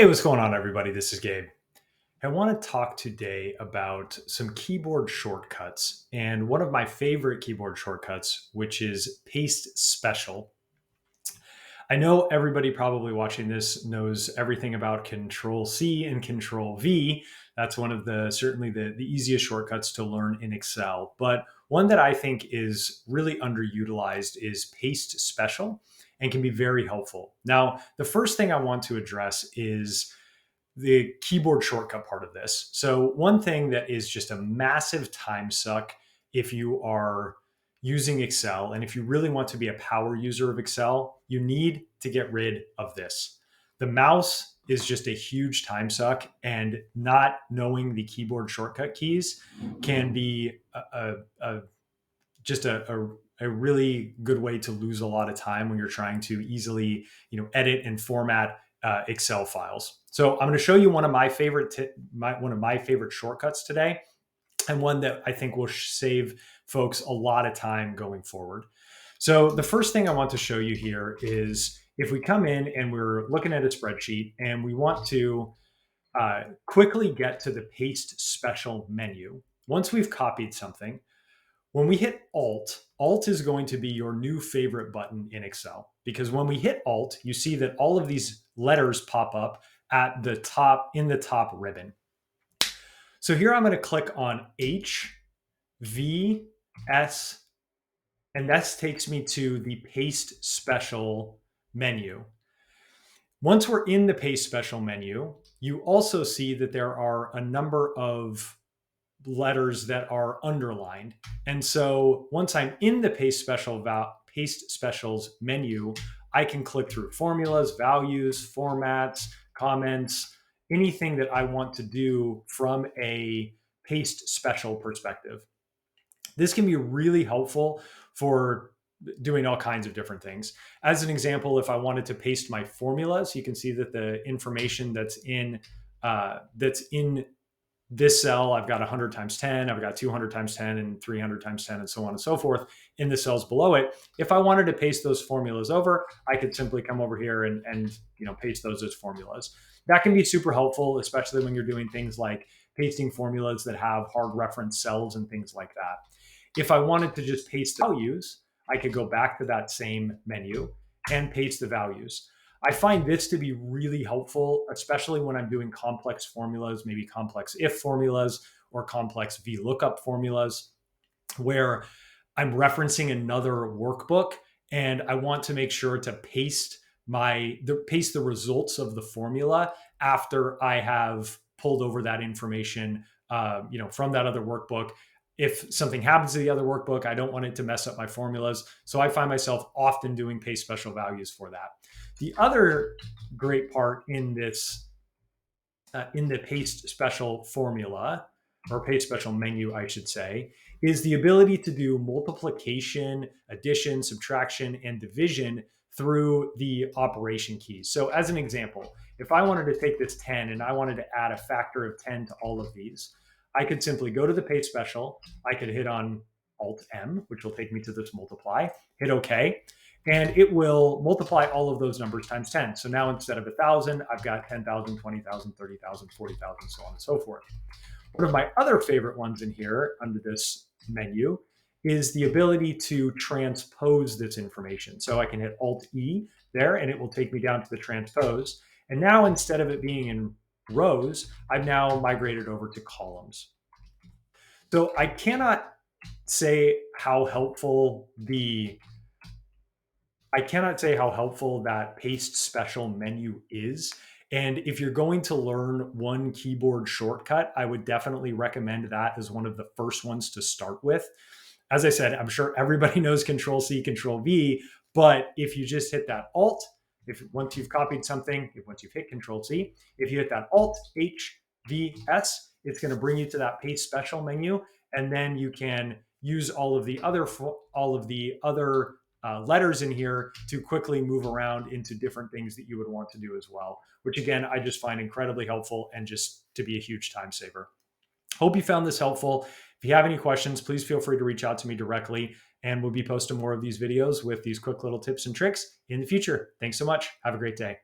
Hey, what's going on, everybody? This is Gabe. I want to talk today about some keyboard shortcuts and one of my favorite keyboard shortcuts, which is Paste Special. I know everybody probably watching this knows everything about Control C and Control V. That's one of the certainly the easiest shortcuts to learn in Excel. But one that I think is really underutilized is Paste Special and can be very helpful. Now, the first thing I want to address is the keyboard shortcut part of this. So, one thing that is just a massive time suck if you are using Excel and if you really want to be a power user of Excel, you need to get rid of this. The mouse is just a huge time suck, and not knowing the keyboard shortcut keys can be just a really good way to lose a lot of time when you're trying to easily edit and format Excel files. So I'm going to show you one of my favorite shortcuts today, and one that I think will save folks a lot of time going forward. So the first thing I want to show you here is if we come in and we're looking at a spreadsheet and we want to quickly get to the paste special menu. Once we've copied something, when we hit Alt is going to be your new favorite button in Excel, because when we hit Alt, you see that all of these letters pop up at the top in the top ribbon. So here I'm going to click on H, V, S, and that takes me to the Paste Special menu. Once we're in the Paste Special menu, you also see that there are a number of letters that are underlined. And so once I'm in the Paste Specials menu, I can click through formulas, values, formats, comments, anything that I want to do from a Paste Special perspective. This can be really helpful for doing all kinds of different things. As an example, if I wanted to paste my formulas, you can see that the information that's in this cell, I've got 100 times 10, I've got 200 times 10, and 300 times 10, and so on and so forth in the cells below it. If I wanted to paste those formulas over, I could simply come over here and paste those as formulas. That can be super helpful, especially when you're doing things like pasting formulas that have hard reference cells and things like that. If I wanted to just paste values, I could go back to that same menu and paste the values. I find this to be really helpful, especially when I'm doing complex formulas, maybe complex if formulas or complex VLOOKUP formulas, where I'm referencing another workbook and I want to make sure to paste the results of the formula after I have pulled over that information, from that other workbook. If something happens to the other workbook, I don't want it to mess up my formulas. So I find myself often doing paste special values for that. The other great part in this, in the paste special formula, or paste special menu, I should say, is the ability to do multiplication, addition, subtraction, and division through the operation keys. So as an example, if I wanted to take this 10 and I wanted to add a factor of 10 to all of these, I could simply go to the paste special. I could hit on Alt M, which will take me to this multiply, hit OK, and it will multiply all of those numbers times 10. So now instead of 1,000, I've got 10,000, 20,000, 30,000, 40,000, so on and so forth. One of my other favorite ones in here under this menu is the ability to transpose this information. So I can hit Alt E there and it will take me down to the transpose. And now instead of it being in rows, I've now migrated over to columns. So I cannot say how helpful that paste special menu is. And if you're going to learn one keyboard shortcut, I would definitely recommend that as one of the first ones to start with. As I said, I'm sure everybody knows Control C, Control V, but if you just hit that Alt, once you've copied something, once you've hit Control C, if you hit that Alt, H, V, S, it's going to bring you to that paste special menu, and then you can use all of the other letters in here to quickly move around into different things that you would want to do as well, which again, I just find incredibly helpful and just to be a huge time saver. Hope you found this helpful. If you have any questions, please feel free to reach out to me directly, and we'll be posting more of these videos with these quick little tips and tricks in the future. Thanks so much. Have a great day.